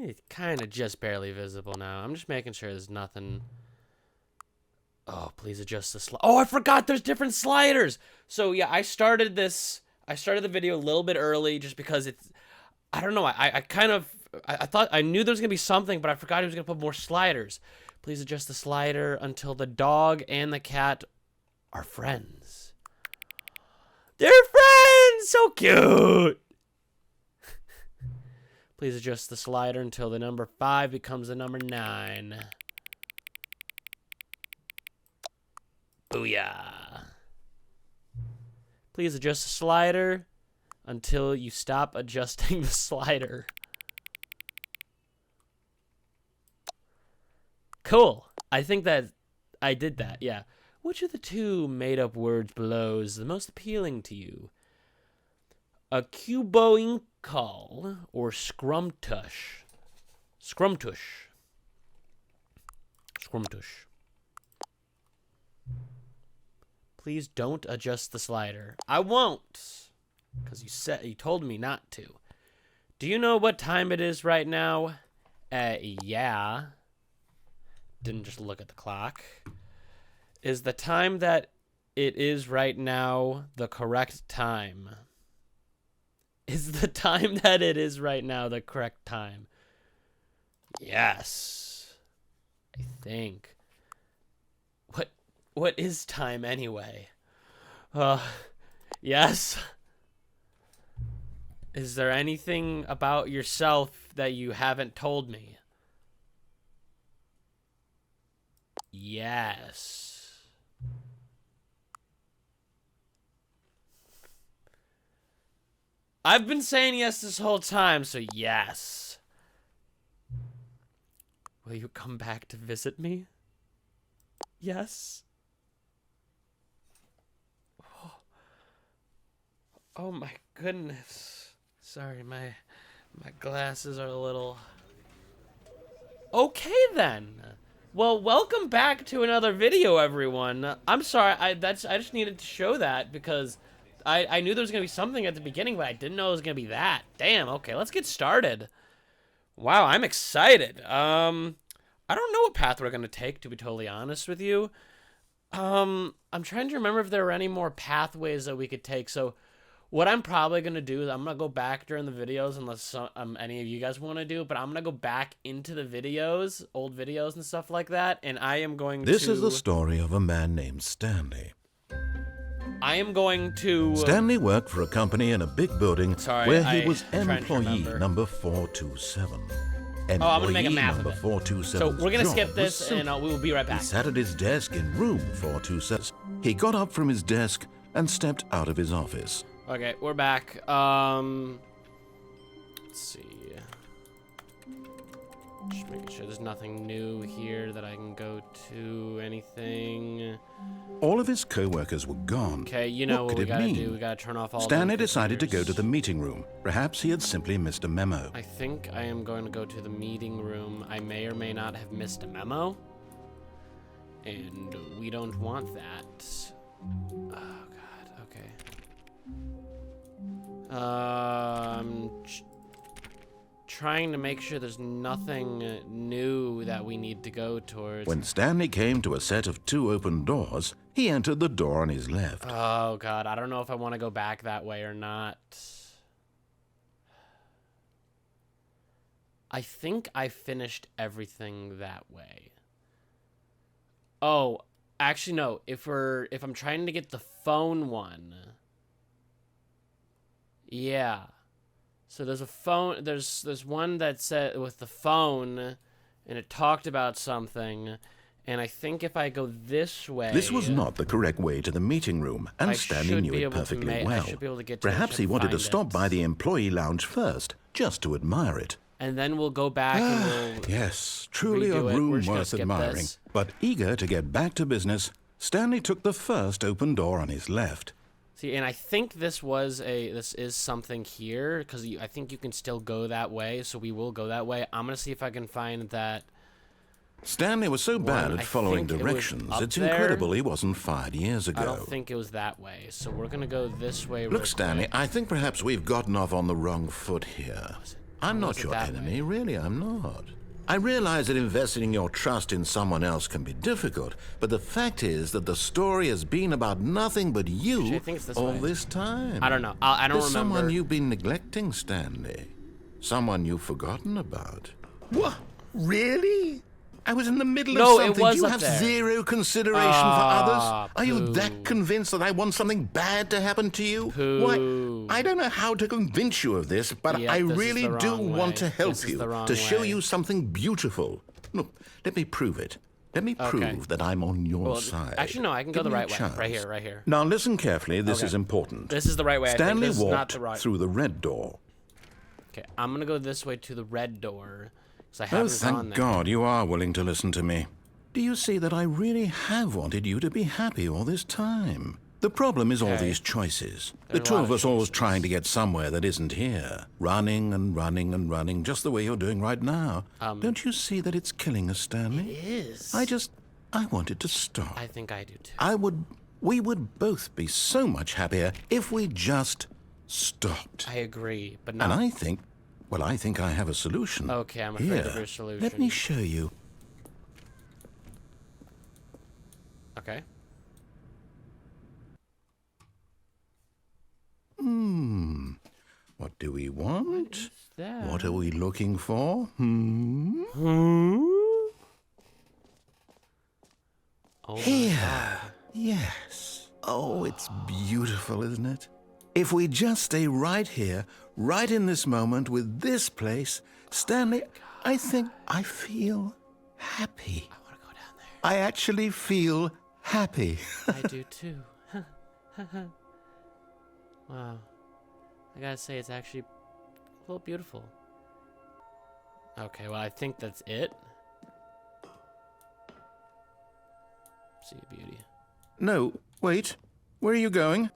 It's kind of just barely visible now. I'm just making sure there's nothing. Oh, please adjust the slide. Oh, I forgot there's different sliders. So yeah, I started the video a little bit early just because it's, I don't know. I thought I knew there was gonna be something, but I forgot he was gonna put more sliders. Please adjust the slider until the dog and the cat are friends. They're friends! So cute! Please adjust the slider until the number 5 becomes the number 9. Booyah. Please adjust the slider until you stop adjusting the slider. Cool. I think that I did that, yeah. Which of the two made-up words below is the most appealing to you? A cuboinkle or scrumtush? Scrumtush. Scrumtush. Please don't adjust the slider. I won't. Because you told me not to. Do you know what time it is right now? Yeah. Didn't just look at the clock. Is the time that it is right now the correct time? Is the time that it is right now the correct time? Yes. I think. What is time anyway? Yes. Is there anything about yourself that you haven't told me? Yes. I've been saying yes this whole time, so yes. Will you come back to visit me? Yes. Oh my goodness. Sorry, my glasses are a little... Okay then. Well, welcome back to another video, everyone. I'm sorry, I just needed to show that because I knew there was gonna be something at the beginning, but I didn't know it was gonna be that. Damn, okay, let's get started. Wow, I'm excited. I don't know what path we're gonna take, to be totally honest with you. I'm trying to remember if there were any more pathways that we could take, so what I'm probably going to do is I'm going to go back during the videos unless any of you guys want to do it, but I'm going to go back into the videos, old videos and stuff like that, and I am going to... This is the story of a man named Stanley. I am going to... Stanley worked for a company in a big building where he was employee number 427. I'm going to make a map of it. 427's so we're going to skip this and we will be right back. He sat at his desk in room 427. He got up from his desk and stepped out of his office. Okay, we're back. Let's see. Just making sure there's nothing new here that I can go to. Anything. All of his co-workers were gone. Okay, you know what we gotta do. We gotta turn off all Stanley decided to go to the meeting room. Perhaps he had simply missed a memo. I think I am going to go to the meeting room. I may or may not have missed a memo. And we don't want that. Oh, God. Okay. I'm trying to make sure there's nothing new that we need to go towards. When Stanley came to a set of 2 open doors, he entered the door on his left. Oh, God. I don't know if I want to go back that way or not. I think I finished everything that way. Oh, actually, no. If I'm trying to get the phone one... Yeah. So there's a phone, there's one that said with the phone and it talked about something, and I think if I go this way... This was not the correct way to the meeting room, and Stanley knew it perfectly well. I should be able to get to Perhaps he wanted to stop by the employee lounge first, just to admire it. And then we'll go back and we'll... Yes, truly a room worth admiring. But eager to get back to business, Stanley took the first open door on his left. See, and I think this is something here, because I think you can still go that way, so we will go that way. I'm going to see if I can find that. Stanley was so bad at following directions, it's incredible he wasn't fired years ago. I don't think it was that way, so we're going to go this way. Look, Stanley, I think perhaps we've gotten off on the wrong foot here. I'm not your enemy, really, I'm not. I realize that investing your trust in someone else can be difficult, but the fact is that the story has been about nothing but you all this time. I don't know. I don't remember. There's someone you've been neglecting, Stanley. Someone you've forgotten about. What? Really? I was in the middle of something. It was Do you up have there. Zero consideration for others? Are you that convinced that I want something bad to happen to you? Why, I don't know how to convince you of this, but I really do want to help you, to show you something beautiful. Look, let me prove it. Let me prove that I'm on your side. Actually, no, I can go the right way. Right here, right here. Now listen carefully, this is important. This is the right way. Stanley I think. This walked is not the right. through the red door. Okay, I'm gonna go this way to the red door. I haven't thank God you are willing to listen to me. Do you see that I really have wanted you to be happy all this time? The problem is all these choices. The two of us always trying to get somewhere that isn't here. Running and running and running, just the way you're doing right now. Don't you see that it's killing us, Stanley? It is. I wanted to stop. I think I do too. We would both be so much happier if we just stopped. I agree, but not. And I think I have a solution. Okay, I'm afraid of your solution. Let me show you. Okay. What do we want? What is that? What are we looking for? Oh Here. Yes. Oh, it's beautiful, isn't it? If we just stay right here, right in this moment with this place, Stanley, I think I feel happy. I want to go down there. I actually feel happy. I do too. Wow. I gotta say, it's actually a little beautiful. Okay, well, I think that's it. See you, beauty. No, wait. Where are you going?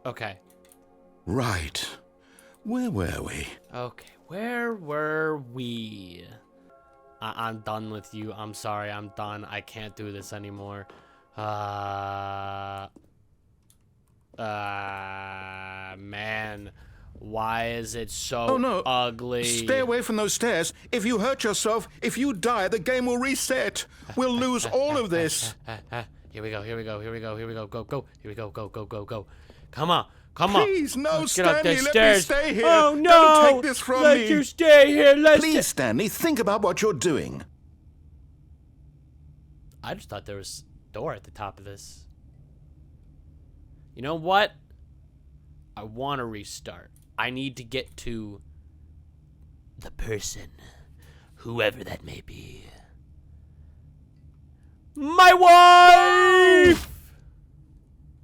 Okay. Right. Where were we? Okay, where were we? I'm done with you. I'm sorry, I'm done. I can't do this anymore. Man. Why is it so ugly? Stay away from those stairs. If you hurt yourself, if you die, the game will reset. We'll lose all of this. Here we go, here we go, here we go, here we go, go, go. Here we go, go, go, go, go. Come on, come on. Please, no, Let's get up Stanley, these let stairs. me stay here. Oh, no. Don't take this from me. Let you stay here. Please, Stanley, think about what you're doing. I just thought there was a door at the top of this. You know what? I want to restart. I need to get to the person, whoever that may be. My wife!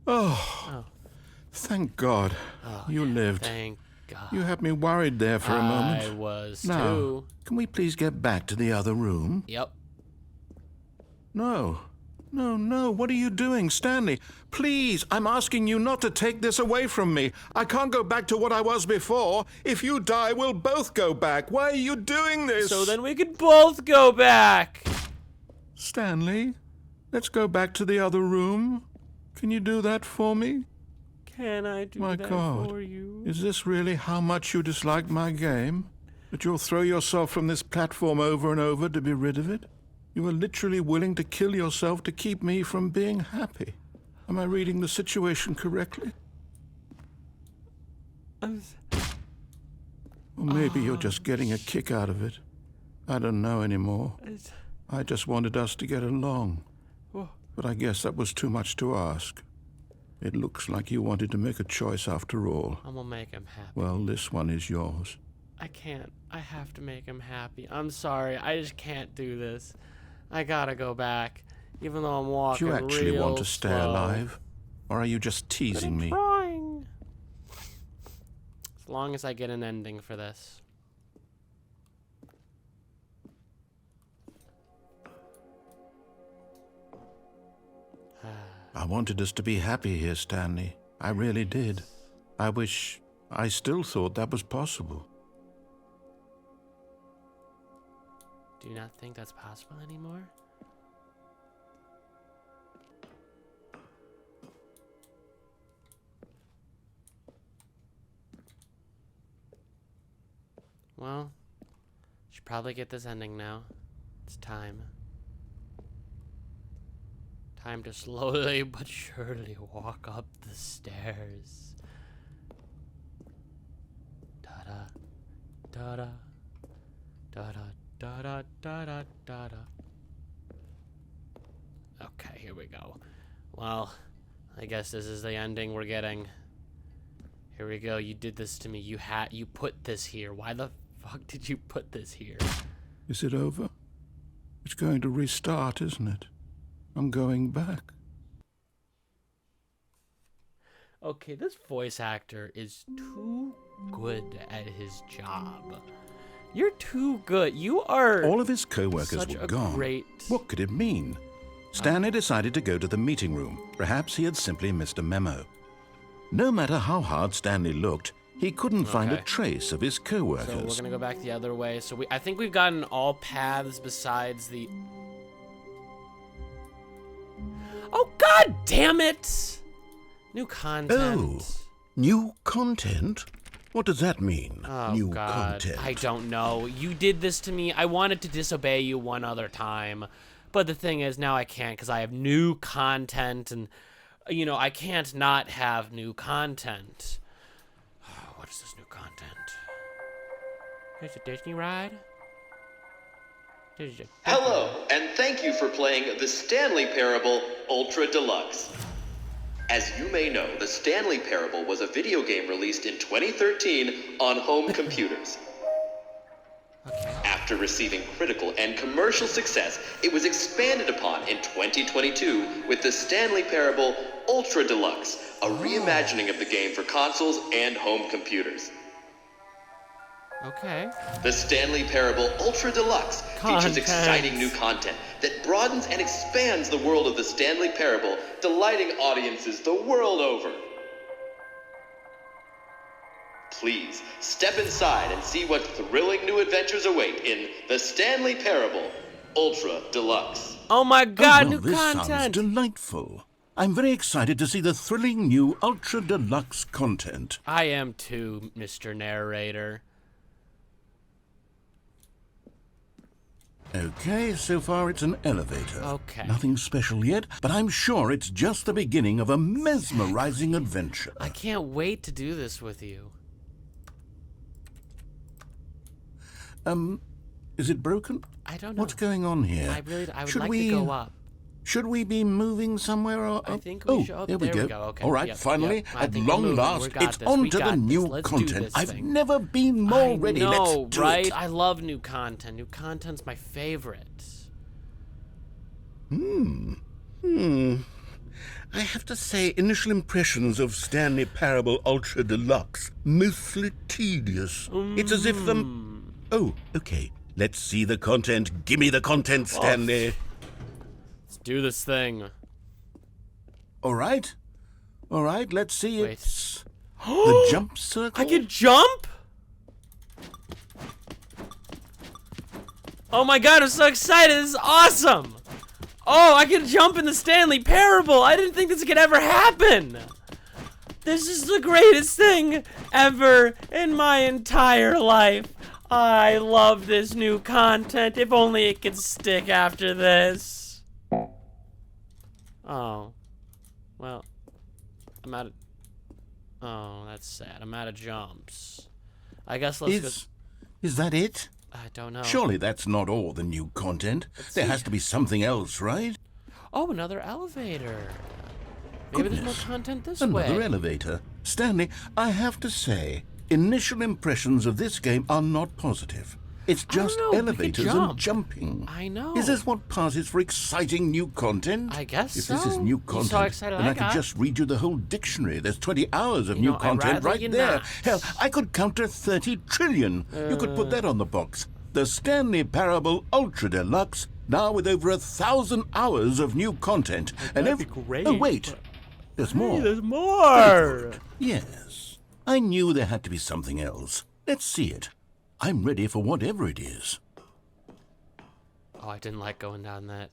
Oh. Thank God. You lived. Thank God. You had me worried there for a moment. I was now, too. Can we please get back to the other room? Yep. No. No, what are you doing, Stanley? Please, I'm asking you not to take this away from me. I can't go back to what I was before. If you die, we'll both go back. Why are you doing this? So then we could both go back. Stanley, let's go back to the other room. Can you do that for me? Can I do My that God, for you? is this really how much you dislike my game? That you'll throw yourself from this platform over and over to be rid of it? You are literally willing to kill yourself to keep me from being happy. Am I reading the situation correctly? Or maybe you're just getting a kick out of it. I don't know anymore. I just wanted us to get along. But I guess that was too much to ask. It looks like you wanted to make a choice after all. I'm gonna make him happy. Well, this one is yours. I can't. I have to make him happy. I'm sorry. I just can't do this. I gotta go back, even though I'm walking Do you actually real want to stay slow. alive? Or are you just teasing me? I'm trying. As long as I get an ending for this. I wanted us to be happy here, Stanley. I really did. I still thought that was possible. Do you not think that's possible anymore? Well, should probably get this ending now. It's time. Time to slowly but surely walk up the stairs. Da-da, da-da, da-da, da-da, da-da, da-da. Okay, here we go. Well, I guess this is the ending we're getting. Here we go. You did this to me. You put this here. Why the fuck did you put this here? Is it over? It's going to restart, isn't it? I'm going back. Okay, this voice actor is too good at his job. You're too good. You are. All of his co-workers such were a gone. great- What could it mean? Stanley decided to go to the meeting room. Perhaps he had simply missed a memo. No matter how hard Stanley looked, he couldn't find a Okay. trace of his co-workers. So we're gonna go back the other way. So I think we've gotten all paths besides the. Oh god damn it! New content. Oh, new content? What does that mean, Oh new god, content? I don't know. You did this to me. I wanted to disobey you one other time, but the thing is now I can't because I have new content, and you know I can't not have new content. What is this new content? There's a Disney ride. There's a Hello, and thank you for playing the Stanley Parable Ultra Deluxe. As you may know, the Stanley Parable was a video game released in 2013 on home computers. Okay. After receiving critical and commercial success, it was expanded upon in 2022 with the Stanley Parable Ultra Deluxe, a reimagining of the game for consoles and home computers. Okay. The Stanley Parable Ultra Deluxe features Content. exciting new content that broadens and expands the world of the Stanley Parable, delighting audiences the world over. Please, step inside and see what thrilling new adventures await in the Stanley Parable Ultra Deluxe. Oh my god, Oh, well, new this sounds content! delightful. I'm very excited to see the thrilling new Ultra Deluxe content. I am too, Mr. Narrator. Okay, so far it's an elevator. Okay. Nothing special yet, but I'm sure it's just the beginning of a mesmerizing adventure. I can't wait to do this with you. Is it broken? I don't know. What's going on here? I would Should like we, to go up. Should we be moving somewhere? Or, I think we should. Oh, there we there we go. go. Okay. All right, Yep, finally, yep. I at think we're long moving. last, We got it's this. on We to got the this. new Let's do content. this I've thing. never been more ready. I know, Let's do right? it. I love new content. New content's my favorite. I have to say, initial impressions of Stanley Parable Ultra Deluxe, mostly tedious. It's as if the... Oh, okay. Let's see the content. Gimme the content, Stanley. Let's do this thing. All right. All right, let's see Wait. it's the jump circle. I can jump? Oh my god, I'm so excited. This is awesome. Oh, I can jump in the Stanley Parable. I didn't think this could ever happen. This is the greatest thing ever in my entire life. I love this new content. If only it could stick after this. Oh. Well, I'm out of... Oh, that's sad. I'm out of jumps. I guess let's go... Is that it? I don't know. Surely that's not all the new content. There has to be something else, right? Oh, another elevator. Maybe there's more Goodness. content this Another way. elevator. Stanley, I have to say, initial impressions of this game are not positive. It's I don't just know, we can elevators jump. and jumping. I know. Is this what passes for exciting new content? I guess If this is so. new You content, saw excited then I I could got. just read you the whole dictionary. There's 20 hours of You new know, I'd content rather right you there. not. Hell, I could counter 30 trillion. You could put that on the box. The Stanley Parable Ultra Deluxe, now with over 1,000 hours of new content. that'd be great. Oh, wait. There's more. Hey, there's more. Yes. I knew there had to be something else. Let's see it. I'm ready for whatever it is. Oh, I didn't like going down that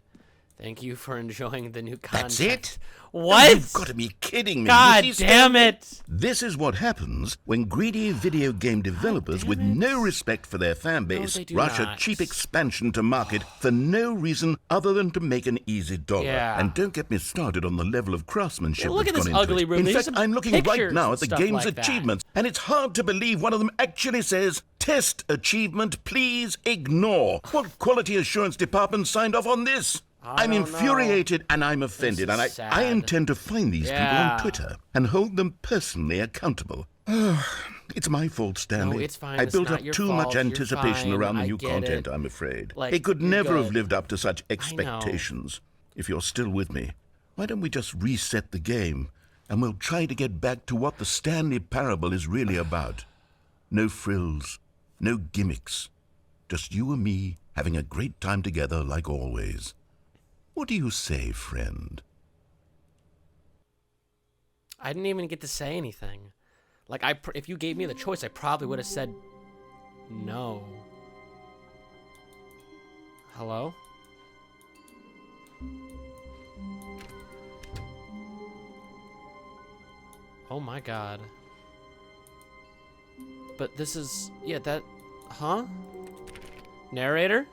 Thank you for enjoying the new content. That's it? What? You've got to be kidding me. God You see, damn it! This is what happens when greedy video game developers with no respect for their fan base they do rush not. a cheap expansion to market for no reason other than to make an easy dollar. Yeah. And don't get me started on the level of craftsmanship Yeah, look that's at this gone into ugly it. room. In There's fact, some I'm looking right pictures now and at the stuff game's like that. achievements, and it's hard to believe one of them actually says, "Test achievement, please ignore." What quality assurance department signed off on this? I'm don't infuriated and I'm offended, This and is I sad. intend to find these people Yeah. on Twitter and hold them personally accountable. It's my fault, Stanley. No, it's fine. I It's built not up your too fault. much You're anticipation fine. around the I new get content, it. I'm afraid. Like, It could you're never have good. lived up to such expectations. If you're still with me, why don't we just reset the game and we'll try to get back to what the Stanley Parable is really about. No frills, no gimmicks. Just you and me having a great time together like always. What do you say, friend? I didn't even get to say anything. Like, if you gave me the choice, I probably would have said no. Hello? Oh my god. But this is... Yeah, that... Huh? Narrator?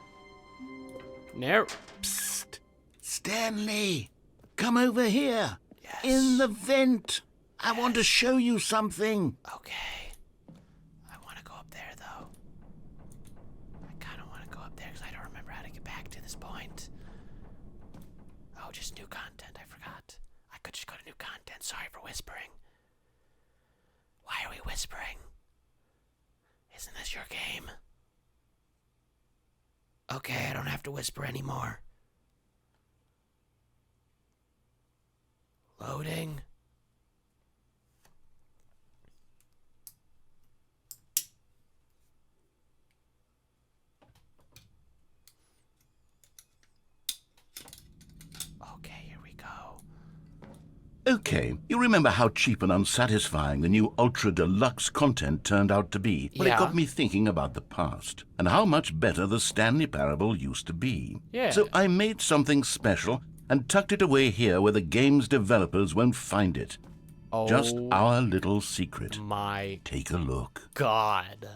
Psst! Stanley! Come over here! Yes. In the vent! I want to show you something! Okay. I want to go up there, though. I kind of want to go up there because I don't remember how to get back to this point. Oh, just new content. I forgot. I could just go to new content. Sorry for whispering. Why are we whispering? Isn't this your game? Okay, I don't have to whisper anymore. Loading. Okay, here we go. Okay, you remember how cheap and unsatisfying the new Ultra Deluxe content turned out to be? Well, Yeah. it got me thinking about the past and how much better the Stanley Parable used to be. Yeah. So I made something special and tucked it away here where the game's developers won't find it. Oh, Just our little secret. my Take a look. God.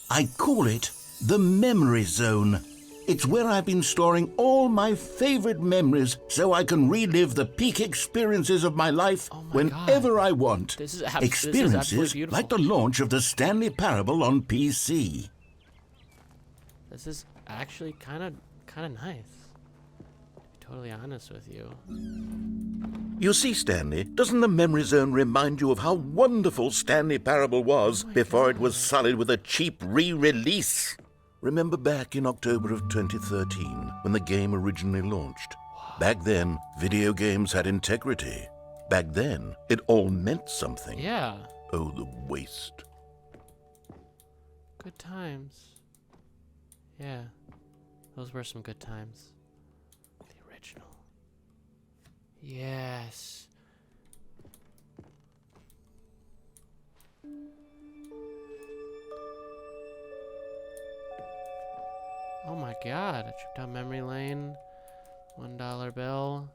I call it the Memory Zone. It's where I've been storing all my favorite memories so I can relive the peak experiences of my life Oh my whenever I want. This is absolutely Experiences beautiful. like the launch of the Stanley Parable on PC. This is actually kind of nice. To be totally honest with you. You see, Stanley, doesn't the Memory Zone remind you of how wonderful Stanley Parable was before it was sullied with a cheap re-release? Remember back in October of 2013, when the game originally launched? Back then, video games had integrity. Back then, it all meant something. Yeah. Oh, the waste. Good times. Yeah. Those were some good times. The original. Yes. Oh my god, a trip down memory lane. $1 bill.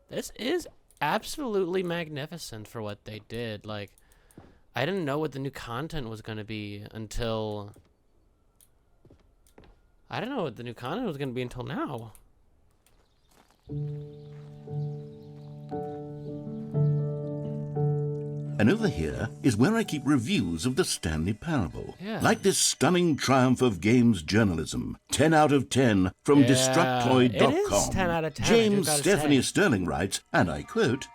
This is absolutely magnificent for what they did. Like, I didn't know what the new content was going to be until... I didn't know what the new content was going to be until now. And over here is where I keep reviews of the Stanley Parable. Yeah. Like this stunning triumph of games journalism. 10 out of 10 from Yeah, Destructoid.com. it is 10 out of 10, I do James gotta Stephanie say. Sterling writes, and I quote,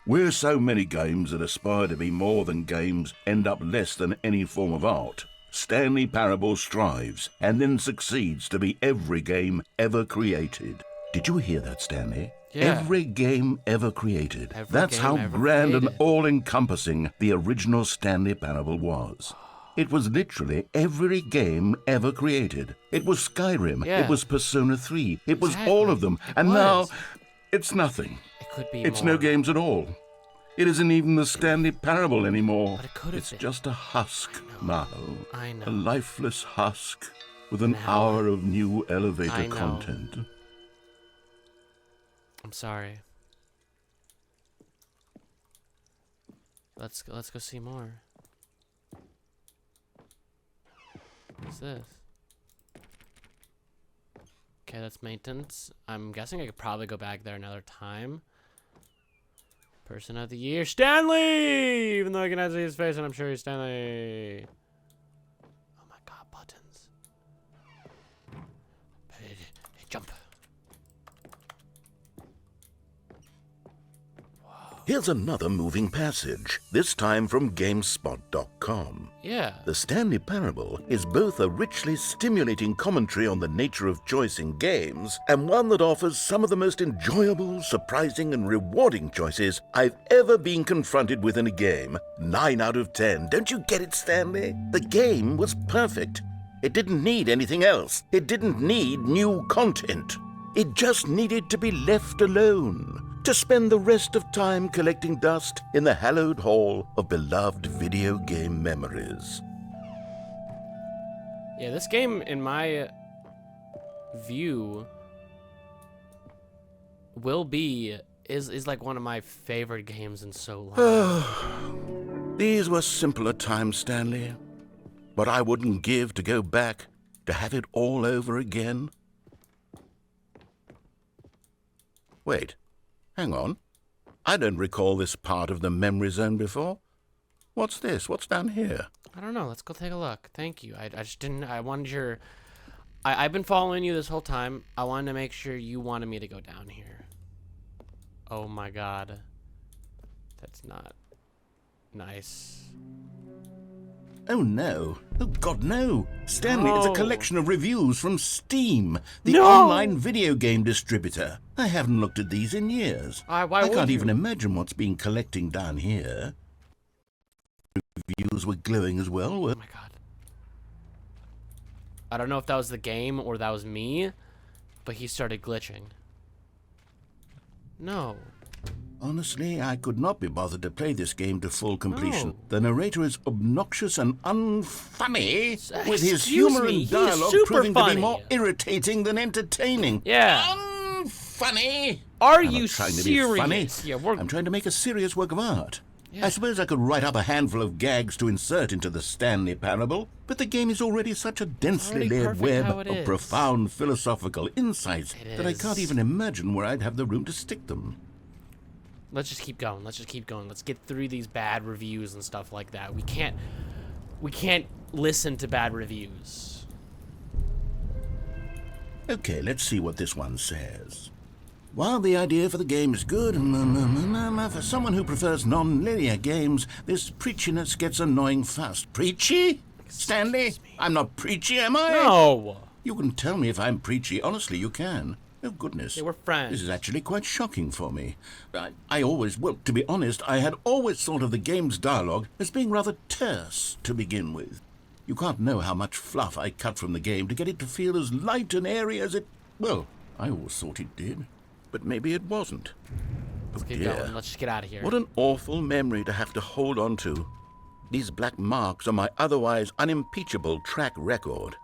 "Where so many games that aspire to be more than games end up less than any form of art, Stanley Parable strives and then succeeds to be every game ever created." Did you hear that, Stanley? Yeah. Every game ever created. Every That's game how ever grand and created. all-encompassing the original Stanley Parable was. It was literally every game ever created. It was Skyrim. Yeah. It was Persona 3. It was Exactly. all of them. It And now, was. it's nothing. It could be It's more. no games at all. It isn't even the Stanley Parable anymore. But it could have It's been. just a husk now. I know. A lifeless husk with an Now. hour of new I elevator know. content. I'm sorry. Let's go see more. What's this? Okay, that's maintenance. I'm guessing I could probably go back there another time. Person of the year, Stanley! Even though I cannot see his face, and I'm sure he's Stanley. Oh my god, buttons. Hey, jump. Here's another moving passage, this time from GameSpot.com. Yeah. The Stanley Parable is both a richly stimulating commentary on the nature of choice in games and one that offers some of the most enjoyable, surprising, and rewarding choices I've ever been confronted with in a game. 9 out of 10. Don't you get it, Stanley? The game was perfect. It didn't need anything else. It didn't need new content. It just needed to be left alone, to spend the rest of time collecting dust in the hallowed hall of beloved video game memories. Yeah, this game, in my view, is like one of my favorite games in so long. These were simpler times, Stanley. But I wouldn't give to go back, to have it all over again. Wait. Hang on. I don't recall this part of the memory zone before. What's this? What's down here? I don't know. Let's go take a look. Thank you. I just didn't. I wanted your. I've been following you this whole time. I wanted to make sure you wanted me to go down here. Oh my god. That's not nice. Oh no. Oh God, no. Stanley, it's a No. collection of reviews from Steam, the No. online video game distributor. I haven't looked at these in years. Why I would can't you? even imagine what's been collecting down here. Reviews were glowing as well. Oh my god. I don't know if that was the game or that was me, but he started glitching. No. Honestly, I could not be bothered to play this game to full completion. No. The narrator is obnoxious and unfunny, with his Excuse humor me, and he is dialogue super proving to funny. be more irritating than entertaining. Yeah. Unfunny? Are I'm you not trying to serious? be funny. Yeah, we're. I'm trying to make a serious work of art. Yeah. I suppose I could write up a handful of gags to insert into the Stanley Parable, but the game is already such a densely already layered perfect web how it of is. profound philosophical insights It that I can't is. even imagine where I'd have the room to stick them. Let's just keep going. Let's just keep going. Let's get through these bad reviews and stuff like that. We can't listen to bad reviews. Okay, let's see what this one says. While the idea for the game is good, for someone who prefers non-linear games, this preachiness gets annoying fast. Preachy? Stanley? I'm not preachy, am I? No. You can tell me if I'm preachy. Honestly, you can. Oh, goodness. They were friends. This is actually quite shocking for me. Well, to be honest, I had always thought of the game's dialogue as being rather terse to begin with. You can't know how much fluff I cut from the game to get it to feel as light and airy as it... Well, I always thought it did. But maybe it wasn't. Let's keep dear. going. Let's just get out of here. What an awful memory to have to hold on to. These black marks are my otherwise unimpeachable track record.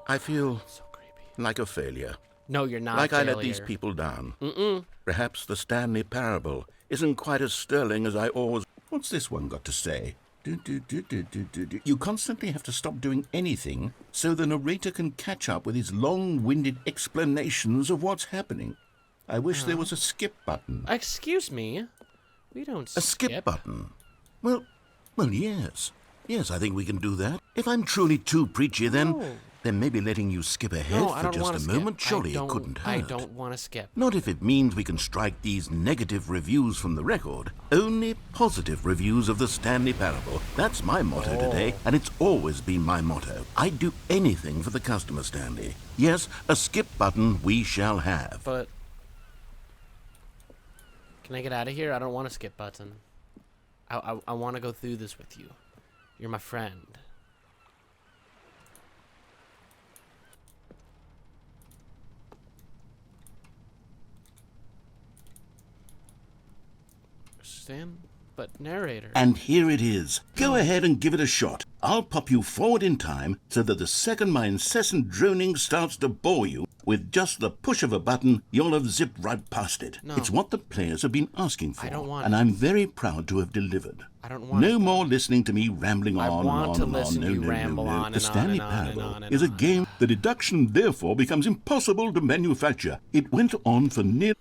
I feel So creepy. like a failure. No, you're not. Like a I let failure. these people down. Perhaps the Stanley Parable isn't quite as sterling as I always... What's this one got to say? You constantly have to stop doing anything so the narrator can catch up with his long-winded explanations of what's happening. I wish there was a skip button. Excuse me. We don't A skip button? Well, yes. Yes, I think we can do that. If I'm truly too preachy, then maybe letting you skip ahead No, I for don't just want a to skip. moment, surely it couldn't hurt. I don't want to skip. Not if it means we can strike these negative reviews from the record. Only positive reviews of the Stanley Parable. That's my motto today, and it's always been my motto. I'd do anything for the customer, Stanley. Yes, a skip button we shall have. But can I get out of here? I don't want a skip button. I want to go through this with you. You're my friend. Stan. But narrator. And here it is. Go ahead and give it a shot. I'll pop you forward in time so that the second my incessant droning starts to bore you, with just the push of a button, you'll have zipped right past it. No. It's what the players have been asking for. I don't want and it. I'm very proud to have delivered. I don't want No it, more listening to me rambling on I want and to on listen and to on. you ramble on The and Stanley on and on and Parable on and is a on. game the deduction therefore becomes impossible to manufacture. It went on for nearly...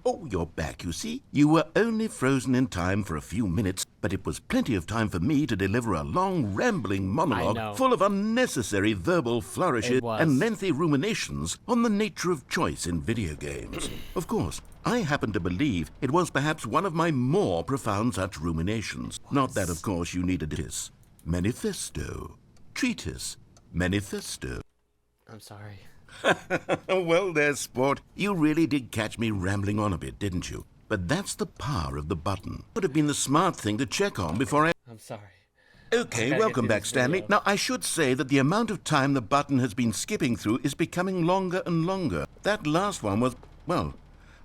Oh, you're back, you see. You were only frozen in time for a few minutes, but it was plenty of time for me to deliver a long, rambling monologue full of unnecessary verbal flourishes and lengthy ruminations on the nature of choice in video games. Of course, I happen to believe it was perhaps one of my more profound such ruminations. Not that, of course, you needed this. Manifesto. Treatise. Manifesto. I'm sorry. Well, there, sport. You really did catch me rambling on a bit, didn't you? But that's the power of the button. Would have been the smart thing to check on before I... I'm sorry. Okay, welcome back, Stanley. Now, I should say that the amount of time the button has been skipping through is becoming longer and longer. That last one was, well,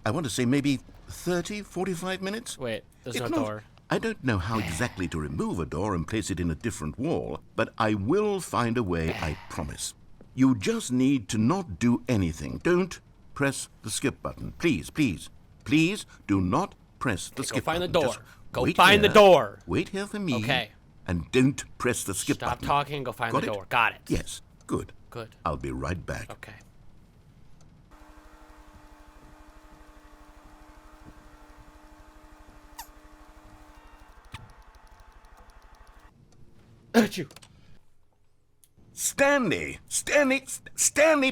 I want to say maybe 30, 45 minutes? Wait, there's It's no not- door. I don't know how exactly to remove a door and place it in a different wall, but I will find a way, I promise. You just need to not do anything. Don't press the skip button. Please, please, please do not press the skip button. Go find the door. Just Go wait find the here. door. Wait here for me. Okay. And don't press the skip Stop button. talking and go find Got the it? door. Got it. Yes, good. Good. I'll be right back. Okay. Achoo. Stanley,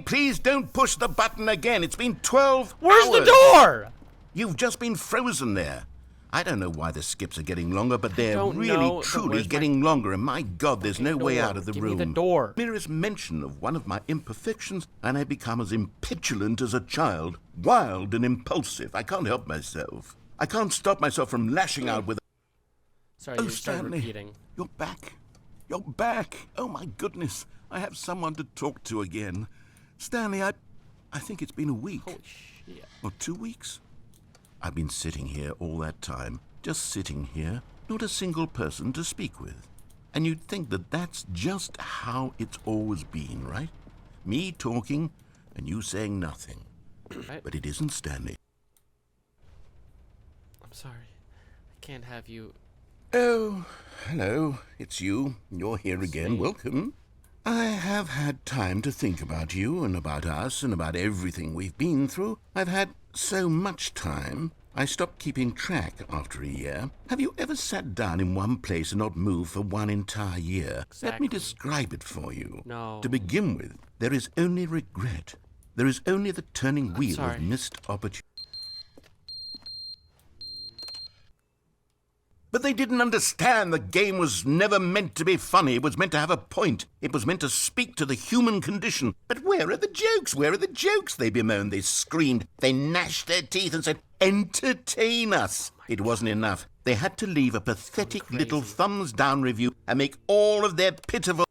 please don't push the button again. It's been 12 Where's hours. the door? You've just been frozen there. I don't know why the skips are getting longer, but they're don't really, know, but truly where's getting longer, and my God, there's no way door. out of the Give me room. the door. Merest mention of one of my imperfections, and I become as impetulant as a child, wild and impulsive. I can't help myself. I can't stop myself from lashing out with... Sorry, Oh, you started Stanley, repeating. you're back. You're back. Oh, my goodness. I have someone to talk to again. Stanley, I think it's been a week. Holy shit. Or 2 weeks. I've been sitting here all that time, just sitting here, not a single person to speak with. And you'd think that that's just how it's always been, right? Me talking and you saying nothing. Right? But it isn't, Stanley. I'm sorry. I can't have you... Oh, hello. It's you. You're here again. me. Welcome. I have had time to think about you and about us and about everything we've been through. I've had so much time, I stopped keeping track after a year. Have you ever sat down in one place and not moved for one entire year? Let me Exactly. describe it for you. No. To begin with, there is only regret. There is only the turning wheel sorry. of missed opportunity. But they didn't understand the game was never meant to be funny. It was meant to have a point. It was meant to speak to the human condition. But where are the jokes? Where are the jokes? They bemoaned, they screamed, they gnashed their teeth and said, entertain us. It wasn't enough. They had to leave a pathetic little thumbs down review and make all of their pitiful...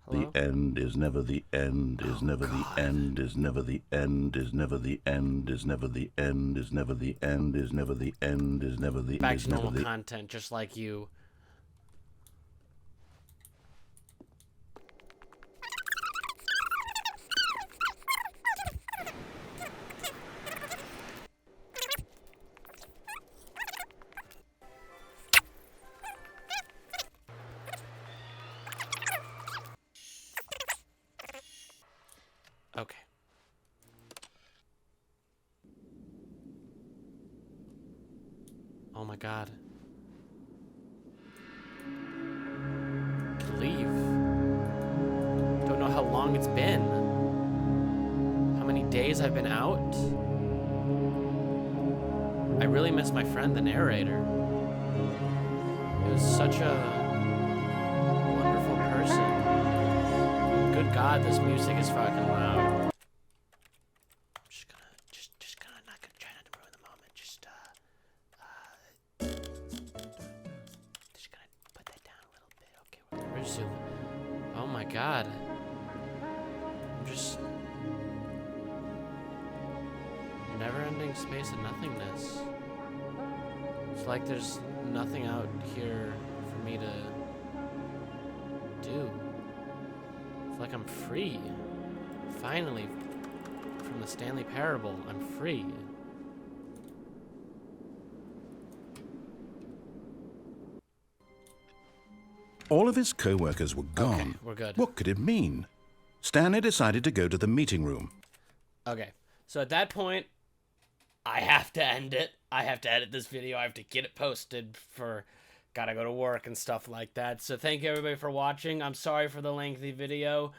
Hello? The end is never the end, is never the end, is never the end, is never the end, is never the end, is never the end, is never the end, is never the end, Back is to never normal the... content, just like you. Okay. Oh my god. Leave. Don't know how long it's been. How many days I've been out. I really miss my friend, the narrator. He was such a wonderful person. Good God, this music is fucking loud. I'm just gonna not gonna try not to ruin the moment. Just gonna put that down a little bit. Okay, we're gonna resume. Oh my God. just never-ending space of nothingness. It's like there's nothing out here for me to do. It's like I'm free. Finally, from the Stanley Parable, I'm free. All of his co-workers were gone. Okay, we're good. What could it mean? Stanley decided to go to the meeting room. Okay, so at that point, I have to end it. I have to edit this video. I have to get it posted for... Gotta go to work and stuff like that. So thank you everybody for watching. I'm sorry for the lengthy video.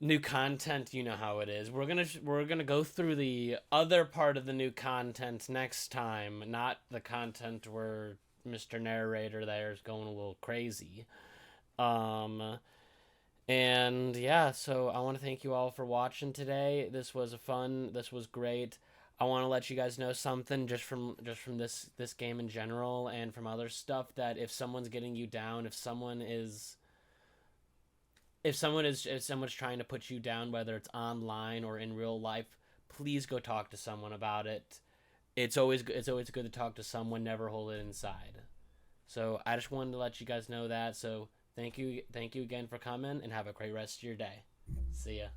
New content, you know how it is. We're gonna go through the other part of the new content next time, not the content where Mr. Narrator there is going a little crazy. And yeah, so I want to thank you all for watching today. This was fun. This was great. I want to let you guys know something just from this game in general and from other stuff, that if someone's getting you down, if someone's trying to put you down, whether it's online or in real life, please go talk to someone about it. It's always good to talk to someone. Never hold it inside. So I just wanted to let you guys know that. So thank you again for coming, and have a great rest of your day. See ya.